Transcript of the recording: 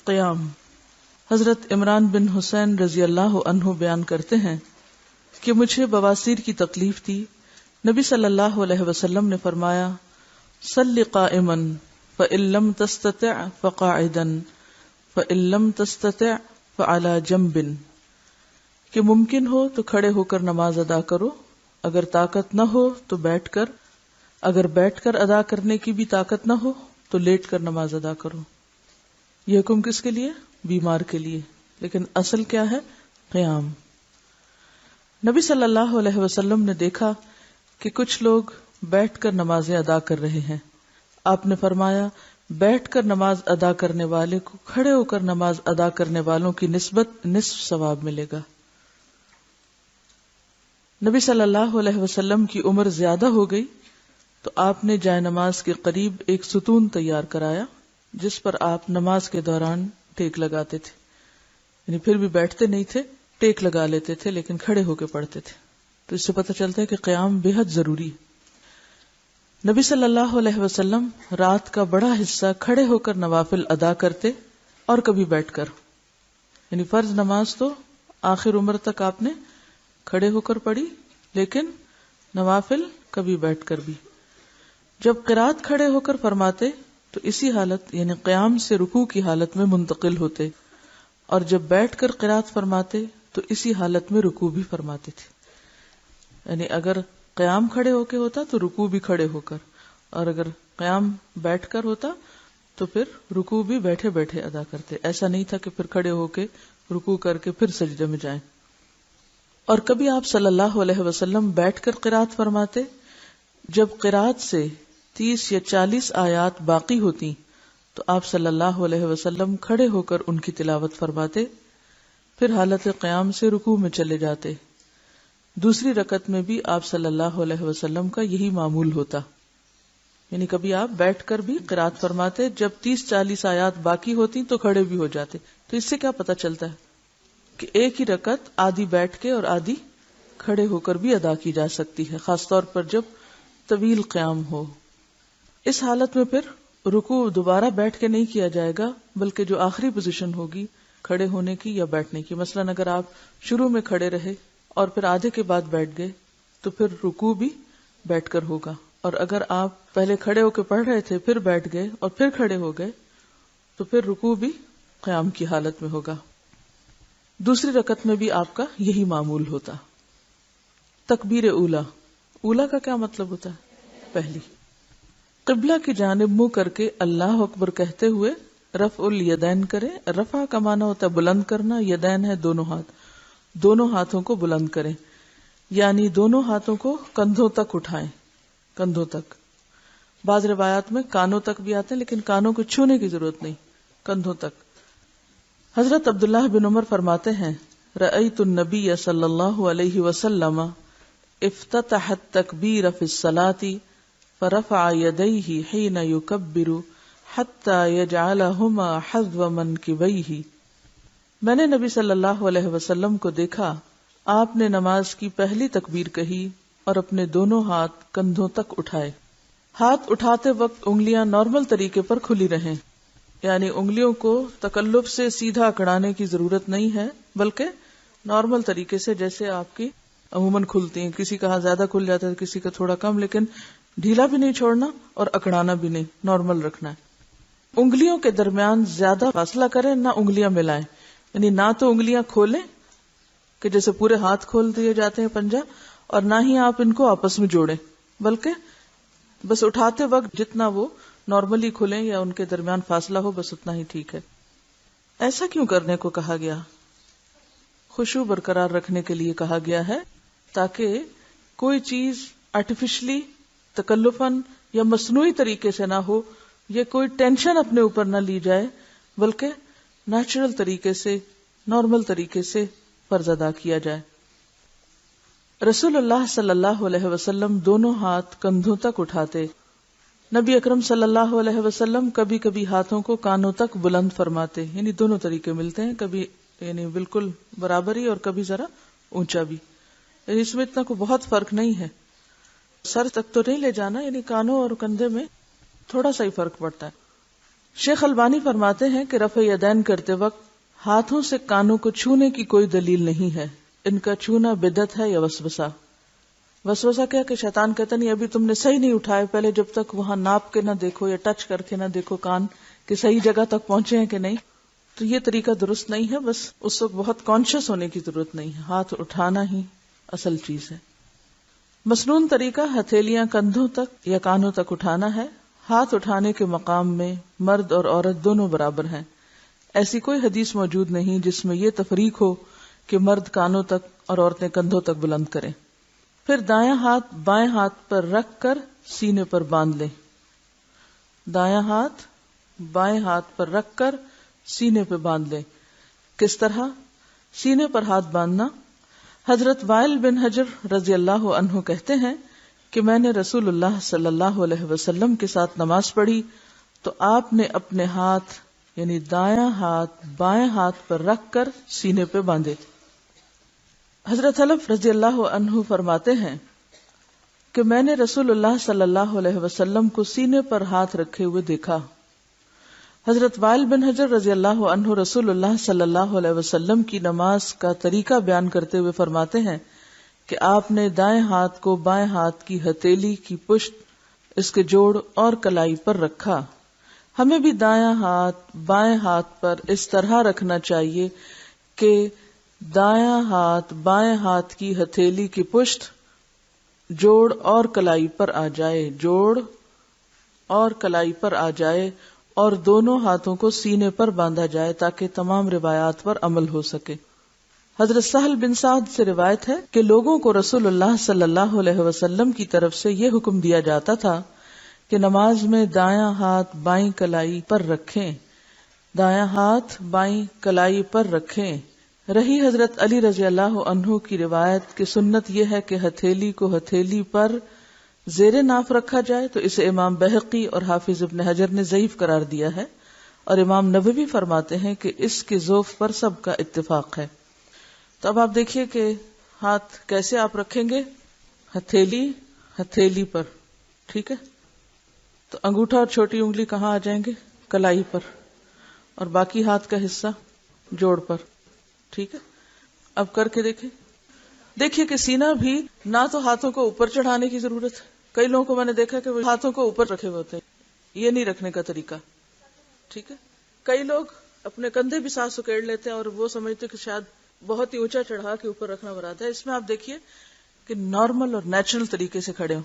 قیام۔ حضرت عمران بن حسین رضی اللہ عنہ بیان کرتے ہیں کہ مجھے بواسیر کی تکلیف تھی، نبی صلی اللہ علیہ وسلم نے فرمایا صلی قائما فإن لم تستطع فقاعدا فإن لم تستطع فعلى جنب، کہ ممکن ہو تو کھڑے ہو کر نماز ادا کرو، اگر طاقت نہ ہو تو بیٹھ کر، اگر بیٹھ کر ادا کرنے کی بھی طاقت نہ ہو تو لیٹ کر نماز ادا کرو۔ یہ حکم کس کے لیے؟ بیمار کے لیے، لیکن اصل کیا ہے؟ قیام۔ نبی صلی اللہ علیہ وسلم نے دیکھا کہ کچھ لوگ بیٹھ کر نمازیں ادا کر رہے ہیں۔ آپ نے فرمایا بیٹھ کر نماز ادا کرنے والے کو کھڑے ہو کر نماز ادا کرنے والوں کی نسبت نصف ثواب ملے گا۔ نبی صلی اللہ علیہ وسلم کی عمر زیادہ ہو گئی تو آپ نے جائے نماز کے قریب ایک ستون تیار کرایا جس پر آپ نماز کے دوران ٹیک لگاتے تھے، یعنی پھر بھی بیٹھتے نہیں تھے، ٹیک لگا لیتے تھے لیکن کھڑے ہو کے پڑھتے تھے۔ تو اس سے پتہ چلتا ہے کہ قیام بے حد ضروری ہے۔ نبی صلی اللہ علیہ وسلم رات کا بڑا حصہ کھڑے ہو کر نوافل ادا کرتے اور کبھی بیٹھ کر، یعنی فرض نماز تو آخر عمر تک آپ نے کھڑے ہو کر پڑھی، لیکن نوافل کبھی بیٹھ کر بھی۔ جب قرات کھڑے ہو کر فرماتے تو اسی حالت یعنی قیام سے رکوع کی حالت میں منتقل ہوتے، اور جب بیٹھ کر قرات فرماتے تو اسی حالت میں رکوع بھی فرماتے تھے، یعنی اگر قیام کھڑے ہو کے ہوتا تو رکوع بھی کھڑے ہو کر، اور اگر قیام بیٹھ کر ہوتا تو پھر رکوع بھی بیٹھے بیٹھے ادا کرتے۔ ایسا نہیں تھا کہ پھر کھڑے ہو کے رکوع کر کے پھر سجدے میں جائیں۔ اور کبھی آپ صلی اللہ علیہ وسلم بیٹھ کر قرات فرماتے، جب قرات سے 30 یا 40 آیات باقی ہوتی تو آپ صلی اللہ علیہ وسلم کھڑے ہو کر ان کی تلاوت فرماتے، پھر حالت قیام سے رکوع میں چلے جاتے۔ دوسری رکعت میں بھی آپ صلی اللہ علیہ وسلم کا یہی معمول ہوتا، یعنی کبھی آپ بیٹھ کر بھی قرات فرماتے، جب 30-40 آیات باقی ہوتی تو کھڑے بھی ہو جاتے۔ تو اس سے کیا پتہ چلتا ہے کہ ایک ہی رکعت آدھی بیٹھ کے اور آدھی کھڑے ہو کر بھی ادا کی جا سکتی ہے، خاص طور پر جب طویل قیام ہو۔ اس حالت میں پھر رکوع دوبارہ بیٹھ کے نہیں کیا جائے گا، بلکہ جو آخری پوزیشن ہوگی کھڑے ہونے کی یا بیٹھنے کی، مثلا اگر آپ شروع میں کھڑے رہے اور پھر آدھے کے بعد بیٹھ گئے تو پھر رکوع بھی بیٹھ کر ہوگا، اور اگر آپ پہلے کھڑے ہو کے پڑھ رہے تھے پھر بیٹھ گئے اور پھر کھڑے ہو گئے تو پھر رکوع بھی قیام کی حالت میں ہوگا۔ دوسری رکعت میں بھی آپ کا یہی معمول ہوتا۔ تکبیر اولا، اولا کا کیا مطلب ہوتا ہے؟ پہلی۔ قبلہ کی جانب منہ کر کے اللہ اکبر کہتے ہوئے رفع الیدین کرے۔ رفع کا معنی ہوتا ہے بلند کرنا، یدین ہے دونوں ہاتھ، دونوں ہاتھوں کو بلند کریں، یعنی دونوں ہاتھوں کو کندھوں تک اٹھائیں، کندھوں تک۔ بعض روایات میں کانوں تک بھی آتے ہیں لیکن کانوں کو چھونے کی ضرورت نہیں، کندھوں تک۔ حضرت عبداللہ بن عمر فرماتے ہیں رأیت النبی صلی اللہ علیہ وسلم افتتح التکبیر فی الصلاۃ فرفع یدیہ حین یکبر حتی یجعلہما حذو منکبیہ۔ میں نے نبی صلی اللہ علیہ وسلم کو دیکھا، آپ نے نماز کی پہلی تکبیر کہی اور اپنے دونوں ہاتھ کندھوں تک اٹھائے۔ ہاتھ اٹھاتے وقت انگلیاں نارمل طریقے پر کھلی رہیں، یعنی انگلیوں کو تکلف سے سیدھا اکڑانے کی ضرورت نہیں ہے، بلکہ نارمل طریقے سے جیسے آپ کی عموماً کھلتی ہیں، کسی کا ہاتھ زیادہ کھل جاتا ہے کسی کا تھوڑا کم، لیکن ڈھیلا بھی نہیں چھوڑنا اور اکڑانا بھی نہیں، نارمل رکھنا ہے۔ انگلیوں کے درمیان زیادہ فاصلہ کریں، نہ انگلیاں ملائیں، یعنی نہ تو انگلیاں کھولیں کہ جیسے پورے ہاتھ کھول دیے جاتے ہیں پنجہ، اور نہ ہی آپ ان کو آپس میں جوڑیں، بلکہ بس اٹھاتے وقت جتنا وہ نارملی کھلیں یا ان کے درمیان فاصلہ ہو بس اتنا ہی ٹھیک ہے۔ ایسا کیوں کرنے کو کہا گیا؟ خشوع برقرار رکھنے کے لیے کہا گیا ہے، تاکہ کوئی چیز آرٹیفیشلی تکلفاً یا مصنوعی طریقے سے نہ ہو، یہ کوئی ٹینشن اپنے اوپر نہ لی جائے، بلکہ نیچرل طریقے سے، نارمل طریقے سے فرض ادا کیا جائے۔ رسول اللہ صلی اللہ علیہ وسلم دونوں ہاتھ کندھوں تک اٹھاتے۔ نبی اکرم صلی اللہ علیہ وسلم کبھی کبھی ہاتھوں کو کانوں تک بلند فرماتے، یعنی دونوں طریقے ملتے ہیں، کبھی یعنی بالکل برابری اور کبھی ذرا اونچا بھی، یعنی اس میں اتنا کوئی بہت فرق نہیں ہے، سر تک تو نہیں لے جانا، یعنی کانوں اور کندھے میں تھوڑا سا ہی فرق پڑتا ہے۔ شیخ البانی فرماتے ہیں کہ رفع یدین کرتے وقت ہاتھوں سے کانوں کو چھونے کی کوئی دلیل نہیں ہے، ان کا چھونا بدعت ہے یا وسوسہ۔ وسوسہ کیا کہ شیطان کہتا نہیں ابھی تم نے صحیح نہیں اٹھائے، پہلے جب تک وہاں ناپ کے نہ دیکھو یا ٹچ کر کے نہ دیکھو کان کہ صحیح جگہ تک پہنچے ہیں کہ نہیں، تو یہ طریقہ درست نہیں ہے۔ بس اس وقت بہت کانشیس ہونے کی ضرورت نہیں ہے، ہاتھ اٹھانا ہی اصل چیز ہے۔ مسنون طریقہ ہتھیلیاں کندھوں تک یا کانوں تک اٹھانا ہے۔ ہاتھ اٹھانے کے مقام میں مرد اور عورت دونوں برابر ہیں، ایسی کوئی حدیث موجود نہیں جس میں یہ تفریق ہو کہ مرد کانوں تک اور عورتیں کندھوں تک بلند کریں۔ پھر دایاں ہاتھ بائیں ہاتھ پر رکھ کر سینے پر باندھ لیں۔ دایاں ہاتھ بائیں ہاتھ پر رکھ کر سینے پہ باندھ لیں۔ کس طرح؟ سینے پر ہاتھ باندھنا۔ حضرت وائل بن حجر رضی اللہ عنہ کہتے ہیں کہ میں نے رسول اللہ صلی اللہ علیہ وسلم کے ساتھ نماز پڑھی تو آپ نے اپنے ہاتھ یعنی دایاں ہاتھ بائیں ہاتھ پر رکھ کر سینے پہ باندھے۔ حضرت حلف رضی اللہ عنہ فرماتے ہیں کہ میں نے رسول اللہ صلی اللہ علیہ وسلم کو سینے پر ہاتھ رکھے ہوئے دیکھا۔ حضرت وائل بن حجر رضی اللہ عنہ رسول اللہ صلی اللہ علیہ وسلم کی نماز کا طریقہ بیان کرتے ہوئے فرماتے ہیں کہ آپ نے دائیں ہاتھ کو بائیں ہاتھ کی ہتھیلی کی پشت، اس کے جوڑ اور کلائی پر رکھا۔ ہمیں بھی دایاں ہاتھ بائیں ہاتھ پر اس طرح رکھنا چاہیے کہ دایاں ہاتھ بائیں ہاتھ کی ہتھیلی کی پشت، جوڑ اور کلائی پر آ جائے، جوڑ اور کلائی پر آ جائے، اور دونوں ہاتھوں کو سینے پر باندھا جائے تاکہ تمام روایات پر عمل ہو سکے۔ حضرت سہل بن سعد سے روایت ہے کہ لوگوں کو رسول اللہ صلی اللہ علیہ وسلم کی طرف سے یہ حکم دیا جاتا تھا کہ نماز میں دایاں ہاتھ بائیں کلائی پر رکھیں، دایاں ہاتھ بائیں کلائی پر رکھیں۔ رہی حضرت علی رضی اللہ عنہ کی روایت کہ سنت یہ ہے کہ ہتھیلی کو ہتھیلی پر زیر ناف رکھا جائے، تو اسے امام بہقی اور حافظ ابن حجر نے ضعیف قرار دیا ہے، اور امام نووی فرماتے ہیں کہ اس کے ضعف پر سب کا اتفاق ہے۔ تو اب آپ دیکھیے کہ ہاتھ کیسے آپ رکھیں گے، ہتھیلی پر، ٹھیک ہے، تو انگوٹھا اور چھوٹی انگلی کہاں آ جائیں گے؟ کلائی پر، اور باقی ہاتھ کا حصہ جوڑ پر، ٹھیک ہے۔ اب کر کے دیکھیے کہ سینہ بھی نہ تو ہاتھوں کو اوپر چڑھانے کی ضرورت ہے، کئی لوگوں کو میں نے دیکھا کہ وہ ہاتھوں کو اوپر رکھے ہوئے ہوتے ہیں، یہ نہیں رکھنے کا طریقہ، ٹھیک ہے۔ کئی لوگ اپنے کندھے بھی ساتھ سکیڑ لیتے ہیں اور وہ سمجھتے کہ شاید بہت ہی اونچا چڑھا کے اوپر رکھنا مراد ہے۔ اس میں آپ دیکھیے کہ نارمل اور نیچرل طریقے سے کھڑے ہوں،